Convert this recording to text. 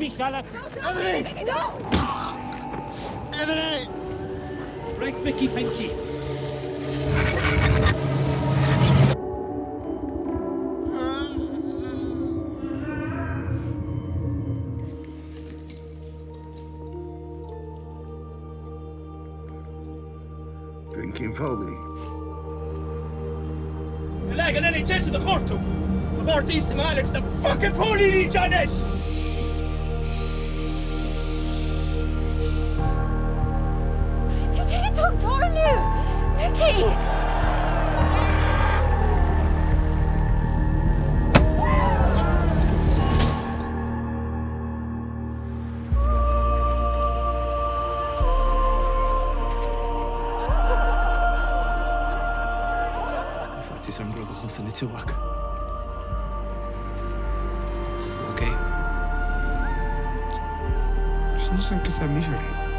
Michelle. Emily! No! Emily! Right, Mickey Finky. Drinking Foley. لاقي انني جسد خورتو خورتي مالك the fucking pony لي جانش Jag tog tår nu! Mickey! faktiskt har de bråkat chansen i tobak. Okej. Şunu sen kısa Michel.